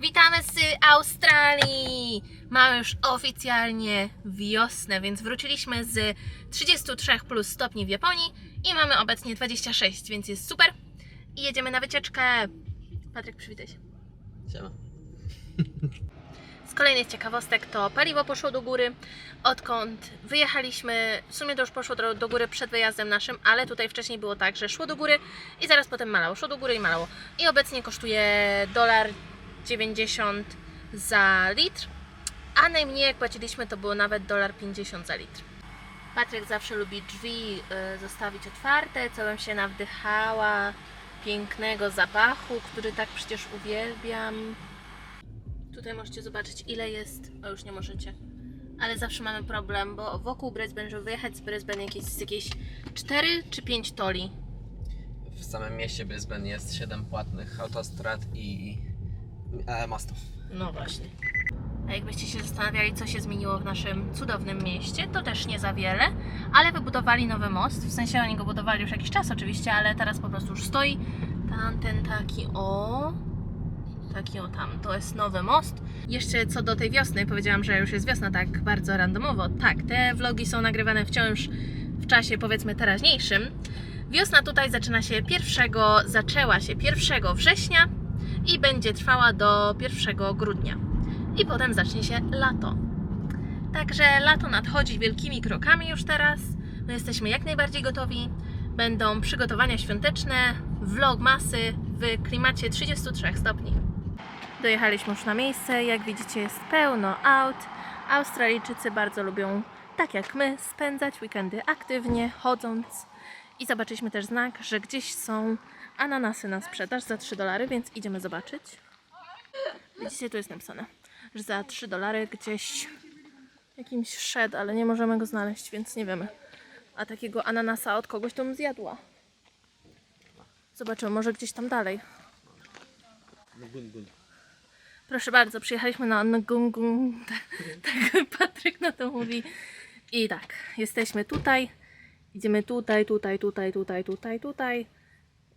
Witamy z Australii! Mamy już oficjalnie wiosnę, więc wróciliśmy z 33 plus stopni w Japonii i mamy obecnie 26, więc jest super. I jedziemy na wycieczkę. Patryk, przywitaj się. Siema. Z kolejnych ciekawostek to paliwo poszło do góry. Odkąd wyjechaliśmy, w sumie to już poszło do góry przed wyjazdem naszym, ale tutaj wcześniej było tak, że szło do góry i zaraz potem malało. Szło do góry i malało. I obecnie kosztuje $1,90 za litr, a najmniej jak płaciliśmy to było nawet $1,50 za litr. Patryk zawsze lubi drzwi zostawić otwarte, co bym się nawdychała pięknego zapachu, który tak przecież uwielbiam. Tutaj możecie zobaczyć, ile jest, o już nie możecie, ale zawsze mamy problem, bo wokół Brisbane, żeby wyjechać z Brisbane jakieś 4 czy 5 toli. W samym mieście Brisbane jest 7 płatnych autostrad i mostów. No właśnie. A jakbyście się zastanawiali, co się zmieniło w naszym cudownym mieście, to też nie za wiele, ale wybudowali nowy most, w sensie oni go budowali już jakiś czas oczywiście, ale teraz po prostu już stoi. Tamten taki tam, to jest nowy most. Jeszcze co do tej wiosny, powiedziałam, że już jest wiosna tak bardzo randomowo. Tak, te vlogi są nagrywane wciąż w czasie powiedzmy teraźniejszym. Wiosna tutaj zaczęła się 1 września i będzie trwała do 1 grudnia. I potem zacznie się lato. Także lato nadchodzi wielkimi krokami już teraz. My jesteśmy jak najbardziej gotowi. Będą przygotowania świąteczne, vlogmasy w klimacie 33 stopni. Dojechaliśmy już na miejsce, jak widzicie jest pełno aut. Australijczycy bardzo lubią, tak jak my, spędzać weekendy aktywnie, chodząc. I zobaczyliśmy też znak, że gdzieś są ananasy na sprzedaż za $3, więc idziemy zobaczyć. Widzicie, tu jest napisane, że za $3 gdzieś jakimś shed, ale nie możemy go znaleźć, więc nie wiemy. A takiego ananasa od kogoś to bym zjadła. Zobaczymy, może gdzieś tam dalej. Proszę bardzo, przyjechaliśmy na Ngungun, tak Patryk na to mówi. I tak, jesteśmy tutaj, idziemy tutaj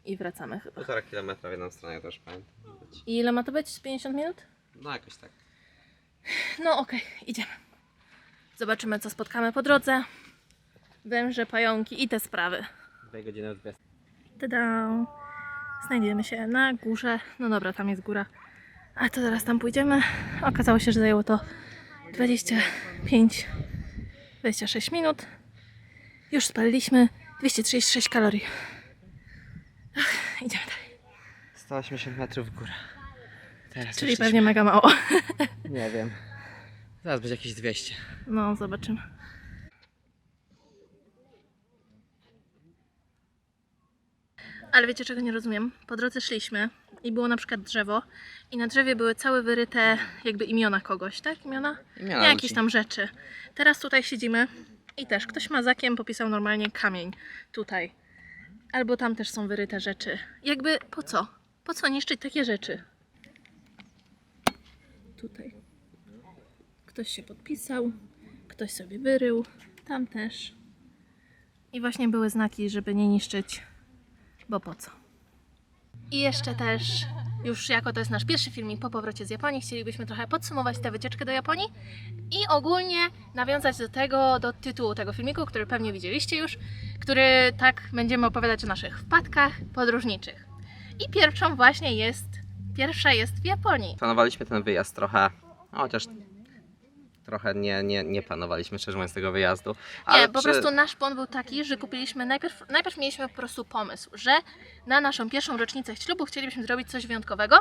i wracamy chyba. 1,5 kilometra w jedną stronę, to już pamiętam. I ile ma to być? 50 minut? No jakoś tak. No okej, idziemy. Zobaczymy, co spotkamy po drodze. Węże, pająki i te sprawy. 2 godziny od gwiazd. Tada! Znajdziemy się na górze. No dobra, tam jest góra. A to zaraz tam pójdziemy. Okazało się, że zajęło to 26 minut. Już spaliliśmy 236 kalorii. Idziemy dalej. 180 metrów w górę. Teraz Czyli już pewnie mega mało. nie wiem. Zaraz będzie jakieś 200. No, zobaczymy. Ale wiecie, czego nie rozumiem? Po drodze szliśmy i było na przykład drzewo i na drzewie były całe wyryte jakby imiona kogoś, tak? Imiona Imiona jakieś ludzi. tam rzeczy. Teraz tutaj siedzimy i też ktoś mazakiem popisał normalnie kamień tutaj. Albo tam też są wyryte rzeczy. Jakby po co? Po co niszczyć takie rzeczy? Tutaj. Ktoś się podpisał, ktoś sobie wyrył, tam też. I właśnie były znaki, żeby nie niszczyć, bo po co? I jeszcze też, już jako to jest nasz pierwszy filmik po powrocie z Japonii, chcielibyśmy trochę podsumować tę wycieczkę do Japonii i ogólnie nawiązać do tytułu tego filmiku, który pewnie widzieliście już, który tak będziemy opowiadać o naszych wpadkach podróżniczych. I pierwsza jest w Japonii. Planowaliśmy ten wyjazd trochę, chociaż trochę nie planowaliśmy, szczerze mówiąc, tego wyjazdu. Nie, po prostu nasz plan był taki, że kupiliśmy, najpierw mieliśmy po prostu pomysł, że na naszą pierwszą rocznicę ślubu chcielibyśmy zrobić coś wyjątkowego,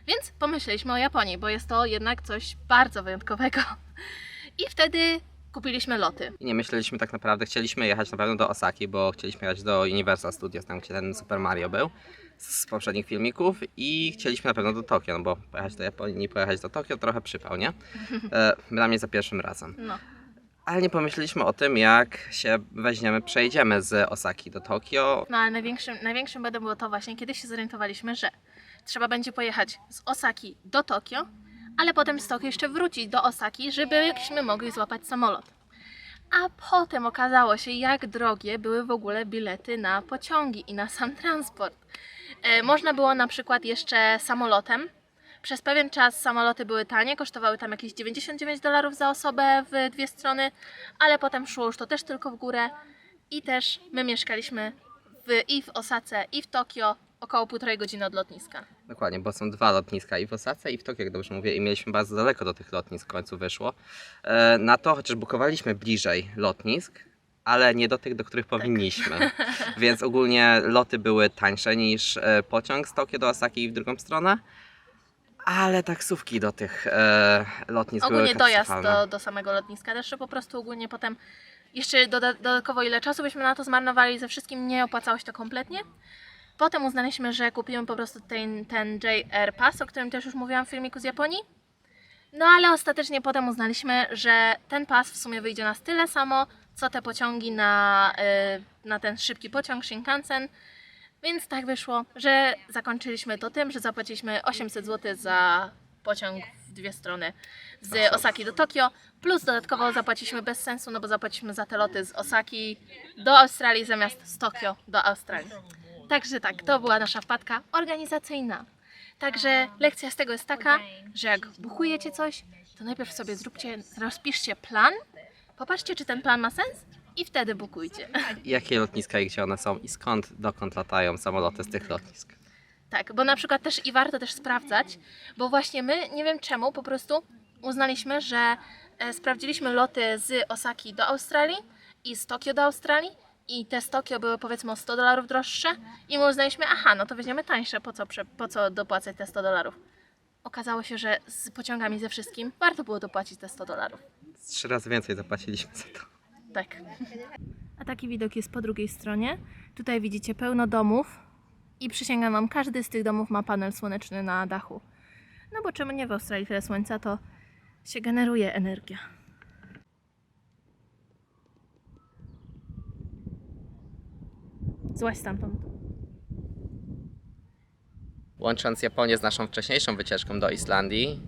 więc pomyśleliśmy o Japonii, bo jest to jednak coś bardzo wyjątkowego. I wtedy kupiliśmy loty. I nie myśleliśmy tak naprawdę, chcieliśmy jechać na pewno do Osaki, bo chcieliśmy jechać do Universal Studios, tam gdzie ten Super Mario był z poprzednich filmików i chcieliśmy na pewno do Tokio, no bo pojechać do Japonii, nie pojechać do Tokio, trochę przypał, nie? Dla mnie za pierwszym razem. No. Ale nie pomyśleliśmy o tym, jak się przejdziemy z Osaki do Tokio. No ale największym bedem było to właśnie, kiedy się zorientowaliśmy, że trzeba będzie pojechać z Osaki do Tokio, ale potem z Tokio jeszcze wrócić do Osaki, żebyśmy mogli złapać samolot. A potem okazało się, jak drogie były w ogóle bilety na pociągi i na sam transport. Można było na przykład jeszcze samolotem Przez pewien czas samoloty były tanie, kosztowały tam jakieś $99 za osobę w dwie strony, ale potem szło już to też tylko w górę i też my mieszkaliśmy i w Osace, i w Tokio, około 1,5 godziny od lotniska. Dokładnie, bo są dwa lotniska, i w Osace, i w Tokio, jak dobrze mówię, i mieliśmy bardzo daleko do tych lotnisk, w końcu wyszło. Na to, chociaż bukowaliśmy bliżej lotnisk, ale nie do tych, do których powinniśmy. Więc ogólnie loty były tańsze niż pociąg z Tokio do Osaki i w drugą stronę. Ale taksówki do tych lotnisk były Ogólnie dojazd katastrofalne. do samego lotniska też, że po prostu ogólnie potem jeszcze dodatkowo ile czasu byśmy na to zmarnowali, ze wszystkim nie opłacało się to kompletnie. Potem uznaliśmy, że kupimy po prostu ten JR Pass, o którym też już mówiłam w filmiku z Japonii. No ale ostatecznie potem uznaliśmy, że ten pas w sumie wyjdzie nas tyle samo, co te pociągi na ten szybki pociąg Shinkansen. Więc tak wyszło, że zakończyliśmy to tym, że zapłaciliśmy 800 zł za pociąg w dwie strony z Osaki do Tokio, plus dodatkowo zapłaciliśmy bez sensu, no bo zapłaciliśmy za te loty z Osaki do Australii zamiast z Tokio do Australii. Także tak, to była nasza wpadka organizacyjna. Także lekcja z tego jest taka, że jak bukujecie coś, to najpierw sobie rozpiszcie plan, popatrzcie, czy ten plan ma sens i wtedy bukujcie. Jakie lotniska i gdzie one są i dokąd latają samoloty z tych lotnisk. Tak, bo na przykład też i warto też sprawdzać, bo właśnie my, nie wiem czemu, po prostu uznaliśmy, że sprawdziliśmy loty z Osaki do Australii i z Tokio do Australii i te z Tokio były powiedzmy o $100 droższe i my uznaliśmy, aha, no to weźmiemy tańsze, po co dopłacać te $100. Okazało się, że z pociągami ze wszystkim warto było dopłacić te $100. 3 razy więcej zapłaciliśmy za to. Tak. A taki widok jest po drugiej stronie. Tutaj widzicie pełno domów i przysięgam wam, każdy z tych domów ma panel słoneczny na dachu. No bo czemu nie, w Australii tyle słońca, to się generuje energia. Złaź stamtąd. Łącząc Japonię z naszą wcześniejszą wycieczką do Islandii,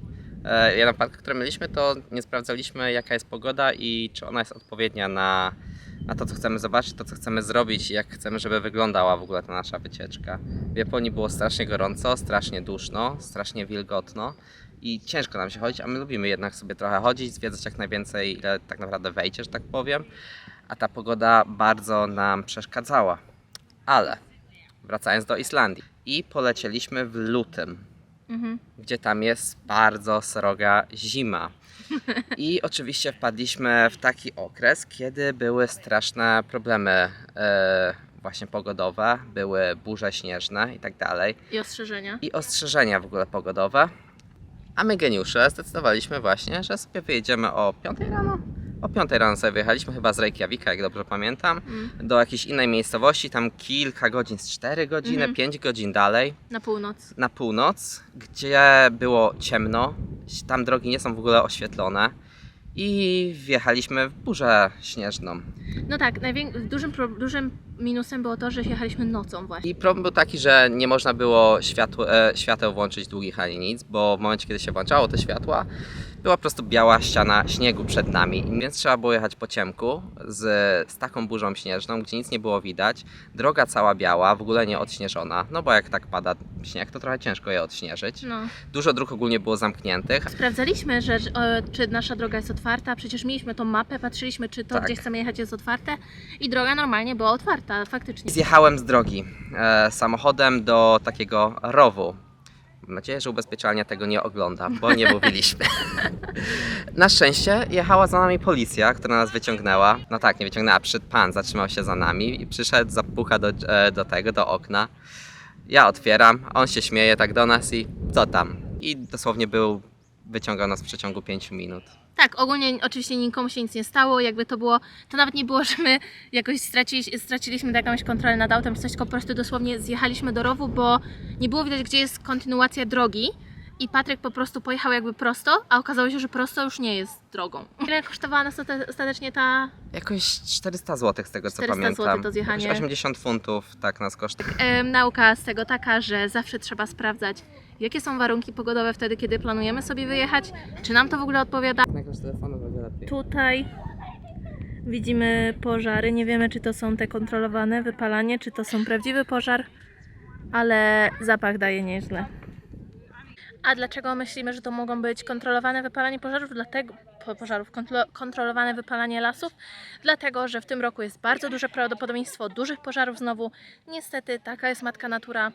jedna wpadka, którą mieliśmy, to nie sprawdzaliśmy, jaka jest pogoda i czy ona jest odpowiednia na to, co chcemy zobaczyć, to, co chcemy zrobić i jak chcemy, żeby wyglądała w ogóle ta nasza wycieczka. W Japonii było strasznie gorąco, strasznie duszno, strasznie wilgotno i ciężko nam się chodzić, a my lubimy jednak sobie trochę chodzić, zwiedzać jak najwięcej, ile tak naprawdę wejdzie, że tak powiem. A ta pogoda bardzo nam przeszkadzała. Ale wracając do Islandii i polecieliśmy w lutym, gdzie tam jest bardzo sroga zima. I oczywiście wpadliśmy w taki okres, kiedy były straszne problemy właśnie pogodowe, były burze śnieżne i tak dalej. I ostrzeżenia. I ostrzeżenia w ogóle pogodowe. A my geniusze zdecydowaliśmy właśnie, że sobie wyjedziemy o 5 rano. O 5 rano sobie wyjechaliśmy chyba z Reykjavika, jak dobrze pamiętam, do jakiejś innej miejscowości, tam kilka godzin, z 4 godziny, 5 godzin dalej. Na północ, gdzie było ciemno, tam drogi nie są w ogóle oświetlone i wjechaliśmy w burzę śnieżną. No tak, dużym minusem było to, że jechaliśmy nocą właśnie. I problem był taki, że nie można było świateł włączyć długich ani nic, bo w momencie, kiedy się włączało te światła, była po prostu biała ściana śniegu przed nami, więc trzeba było jechać po ciemku z taką burzą śnieżną, gdzie nic nie było widać. Droga cała biała, w ogóle nie odśnieżona, no bo jak tak pada śnieg, to trochę ciężko je odśnieżyć. No. Dużo dróg ogólnie było zamkniętych. Sprawdzaliśmy, czy nasza droga jest otwarta, przecież mieliśmy tą mapę, patrzyliśmy, czy to, Tak. gdzie chcemy jechać, jest otwarte i droga normalnie była otwarta, faktycznie. Zjechałem z drogi samochodem do takiego rowu. Mam nadzieję, że ubezpieczalnia tego nie ogląda, bo nie mówiliśmy. Na szczęście jechała za nami policja, która nas wyciągnęła. No tak, nie wyciągnęła, przyszedł pan, zatrzymał się za nami i przyszedł, zapuka do okna. Ja otwieram, on się śmieje tak do nas i co tam? I dosłownie wyciągał nas w przeciągu 5 minut. Tak, ogólnie oczywiście nikomu się nic nie stało, jakby to było, to nawet nie było, że my jakoś straciliśmy jakąś kontrolę nad autem, czy coś, tylko po prostu dosłownie zjechaliśmy do rowu, bo nie było widać, gdzie jest kontynuacja drogi i Patryk po prostu pojechał jakby prosto, a okazało się, że prosto już nie jest drogą. Ile kosztowała nas ostatecznie ta... Jakoś 400 zł z tego co 400 pamiętam. zł to zjechanie. Jakoś 80 funtów tak nas kosztuje. Nauka z tego taka, że zawsze trzeba sprawdzać, jakie są warunki pogodowe wtedy, kiedy planujemy sobie wyjechać, czy nam to w ogóle odpowiada. Tutaj widzimy pożary, nie wiemy, czy to są te kontrolowane, wypalanie, czy to są prawdziwy pożar, ale zapach daje nieźle. A dlaczego myślimy, że to mogą być kontrolowane wypalanie pożarów? Kontrolowane wypalanie lasów? Dlatego, że w tym roku jest bardzo duże prawdopodobieństwo dużych pożarów znowu. Niestety taka jest matka natura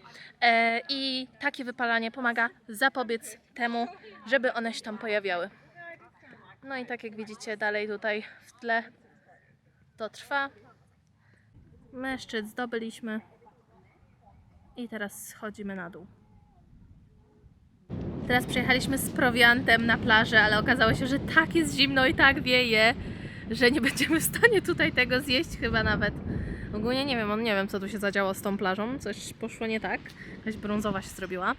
i takie wypalanie pomaga zapobiec temu, żeby one się tam pojawiały. No i tak jak widzicie dalej tutaj w tle to trwa. My szczyt zdobyliśmy i teraz schodzimy na dół. Teraz przyjechaliśmy z prowiantem na plażę, ale okazało się, że tak jest zimno i tak wieje, że nie będziemy w stanie tutaj tego zjeść chyba nawet. Ogólnie nie wiem co tu się zadziało z tą plażą, coś poszło nie tak, jakaś brązowa się zrobiła.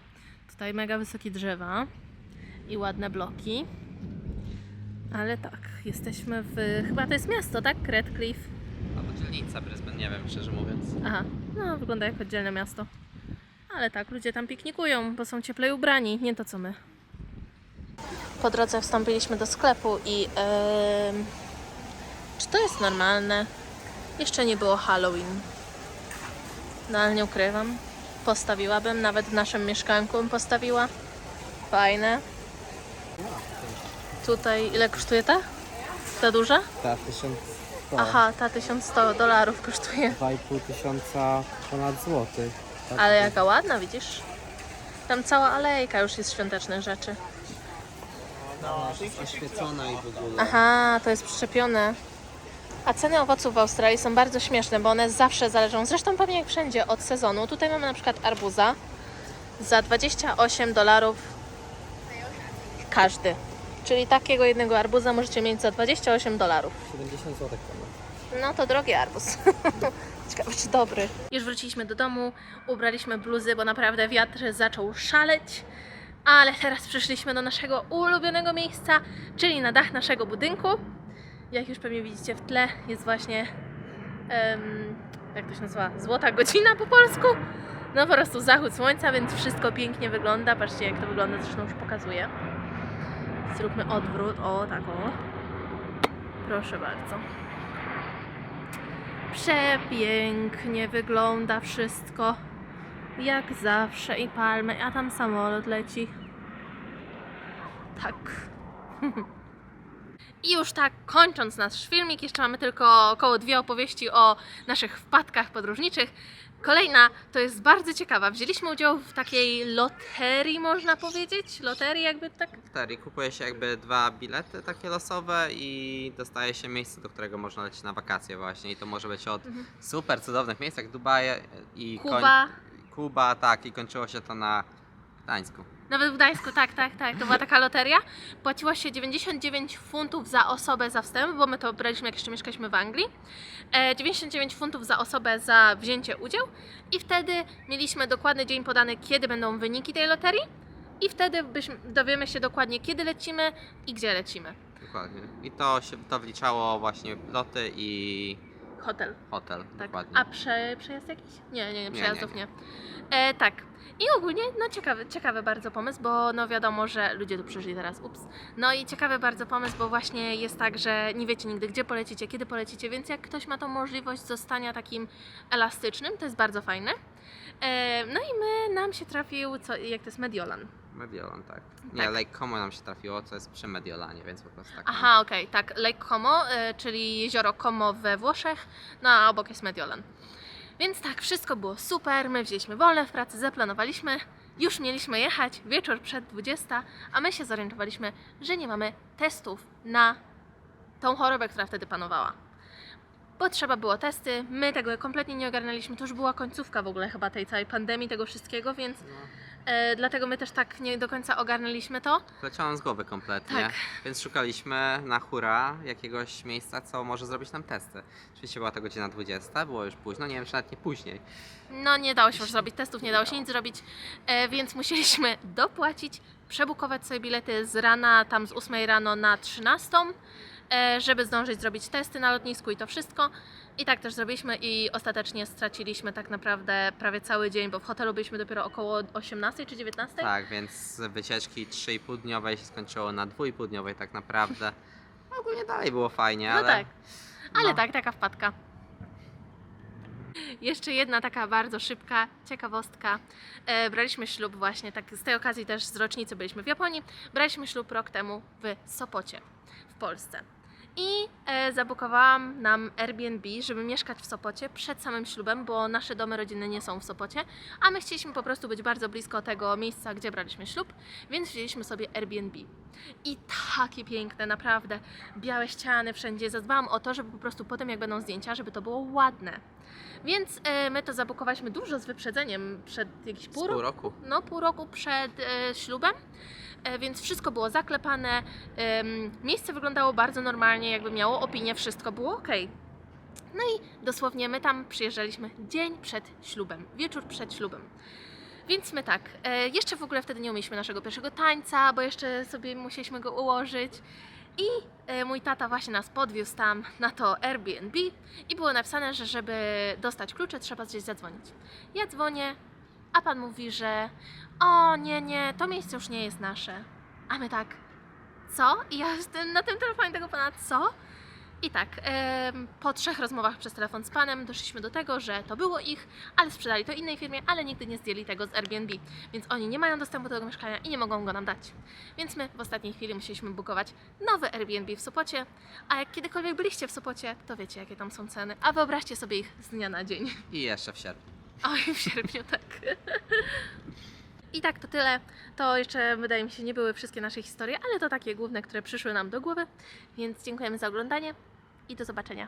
Tutaj mega wysokie drzewa i ładne bloki. Ale tak, jesteśmy chyba to jest miasto, tak? Redcliffe. No to dzielnica Brisbane, nie wiem szczerze mówiąc. Aha, no wygląda jak oddzielne miasto. Ale tak, ludzie tam piknikują, bo są cieplej ubrani, nie to co my. Po drodze wstąpiliśmy do sklepu i czy to jest normalne? Jeszcze nie było Halloween. No ale nie ukrywam. Postawiłabym, nawet w naszym mieszkanku bym postawiła. Fajne. Tutaj ile kosztuje ta? Ta duża? Ta 1100. Aha, ta $1100 kosztuje. 2500 ponad złotych. Tak, Ale jaka ładna, widzisz? Tam cała alejka już jest świątecznych rzeczy. no, jest oświecona i w ogóle. Aha, to jest przyczepione. A ceny owoców w Australii są bardzo śmieszne, bo one zawsze zależą, zresztą pewnie jak wszędzie, od sezonu. Tutaj mamy na przykład arbuza za $28 każdy. Czyli takiego jednego arbuza możecie mieć za $28. 70 złotych ponad. No to drogi arbuz. Ciekawe czy dobry. Już wróciliśmy do domu, ubraliśmy bluzy, bo naprawdę wiatr zaczął szaleć. Ale teraz przyszliśmy do naszego ulubionego miejsca, czyli na dach naszego budynku. Jak już pewnie widzicie w tle jest właśnie, jak to się nazywa, złota godzina po polsku. No po prostu zachód słońca, więc wszystko pięknie wygląda. Patrzcie jak to wygląda, zresztą już pokazuję. Zróbmy odwrót, o tak o. Proszę bardzo. Przepięknie wygląda wszystko. Jak zawsze i palmy, a tam samolot leci. Tak. I już tak kończąc nasz filmik, jeszcze mamy tylko około 2 opowieści o naszych wpadkach podróżniczych. Kolejna to jest bardzo ciekawa. Wzięliśmy udział w takiej loterii, można powiedzieć. Loterii jakby tak. Wtedy kupuje się jakby 2 bilety takie losowe i dostaje się miejsce, do którego można lecieć na wakacje właśnie. I to może być od super cudownych miejsc jak Dubaj i Kuba. Kuba, tak, i kończyło się to na Gdańsku. Nawet w Gdańsku, tak. To była taka loteria. Płaciło się 99 funtów za osobę za wstęp, bo my to braliśmy jak jeszcze mieszkaliśmy w Anglii. 99 funtów za osobę za wzięcie udziału i wtedy mieliśmy dokładny dzień podany, kiedy będą wyniki tej loterii i wtedy dowiemy się dokładnie, kiedy lecimy i gdzie lecimy. Dokładnie. I to wliczało właśnie loty i Hotel. Tak. dokładnie. A przejazd jakiś? Nie, przejazdów nie. Tak. I ogólnie, no ciekawy bardzo pomysł, bo no wiadomo, że ludzie tu przyszli teraz, No i ciekawy bardzo pomysł, bo właśnie jest tak, że nie wiecie nigdy gdzie polecicie, kiedy polecicie, więc jak ktoś ma tą możliwość zostania takim elastycznym, to jest bardzo fajne. No i nam się trafił, jak to jest, Mediolan. Mediolan, tak. Nie, Tak. Lake Como nam się trafiło, co jest przy Mediolanie, więc po prostu tak. Aha, okej, tak, Lake Como, czyli jezioro Como we Włoszech, no a obok jest Mediolan. Więc tak, wszystko było super, my wzięliśmy wolne w pracy, zaplanowaliśmy, już mieliśmy jechać, wieczór przed 20, a my się zorientowaliśmy, że nie mamy testów na tą chorobę, która wtedy panowała. Bo trzeba było testy, my tego kompletnie nie ogarnęliśmy, to już była końcówka w ogóle chyba tej całej pandemii, tego wszystkiego, więc dlatego my też tak nie do końca ogarnęliśmy to. Leciałam z głowy kompletnie, Tak. więc szukaliśmy na hura jakiegoś miejsca, co może zrobić nam testy. Oczywiście była to godzina 20, było już późno, nie wiem czy nawet nie później. No nie dało się już zrobić testów, nie dało się nic zrobić, więc musieliśmy dopłacić, przebukować sobie bilety z rana, tam z 8 rano na 13, żeby zdążyć zrobić testy na lotnisku i to wszystko. I tak też zrobiliśmy i ostatecznie straciliśmy tak naprawdę prawie cały dzień, bo w hotelu byliśmy dopiero około 18 czy 19. Tak, więc z wycieczki 3,5-dniowej się skończyło na 2,5-dniowej tak naprawdę. Ogólnie dalej było fajnie, No ale... tak, ale no. tak, taka wpadka. Jeszcze jedna taka bardzo szybka ciekawostka. Braliśmy ślub właśnie, tak z tej okazji też z rocznicy byliśmy w Japonii. Braliśmy ślub rok temu w Sopocie, w Polsce. I zabukowałam nam Airbnb, żeby mieszkać w Sopocie przed samym ślubem, bo nasze domy rodzinne nie są w Sopocie, a my chcieliśmy po prostu być bardzo blisko tego miejsca, gdzie braliśmy ślub, więc wzięliśmy sobie Airbnb. I takie piękne, naprawdę, białe ściany wszędzie. Zadbałam o to, żeby po prostu potem, jak będą zdjęcia, żeby to było ładne. Więc my to zabukowaliśmy dużo z wyprzedzeniem, przed jakiś Z pół roku. no, pół roku przed ślubem, więc wszystko było zaklepane, miejsce wyglądało bardzo normalnie, jakby miało opinię, wszystko było ok. No i dosłownie my tam przyjeżdżaliśmy dzień przed ślubem, wieczór przed ślubem. Więc my tak, jeszcze w ogóle wtedy nie umieliśmy naszego pierwszego tańca, bo jeszcze sobie musieliśmy go ułożyć. I mój tata właśnie nas podwiózł tam na to Airbnb i było napisane, że żeby dostać klucze, trzeba gdzieś zadzwonić. Ja dzwonię, a pan mówi, że o nie, to miejsce już nie jest nasze. A my tak, co? I ja jestem na tym telefonie tego pana, co? I tak, po 3 rozmowach przez telefon z panem doszliśmy do tego, że to było ich, ale sprzedali to innej firmie, ale nigdy nie zdjęli tego z Airbnb, więc oni nie mają dostępu do tego mieszkania i nie mogą go nam dać. Więc my w ostatniej chwili musieliśmy bukować nowe Airbnb w Sopocie, a jak kiedykolwiek byliście w Sopocie, to wiecie, jakie tam są ceny, a wyobraźcie sobie ich z dnia na dzień. I jeszcze w sierpniu. Oj, w sierpniu, tak. I tak, to tyle. To jeszcze, wydaje mi się, nie były wszystkie nasze historie, ale to takie główne, które przyszły nam do głowy. Więc dziękujemy za oglądanie i do zobaczenia.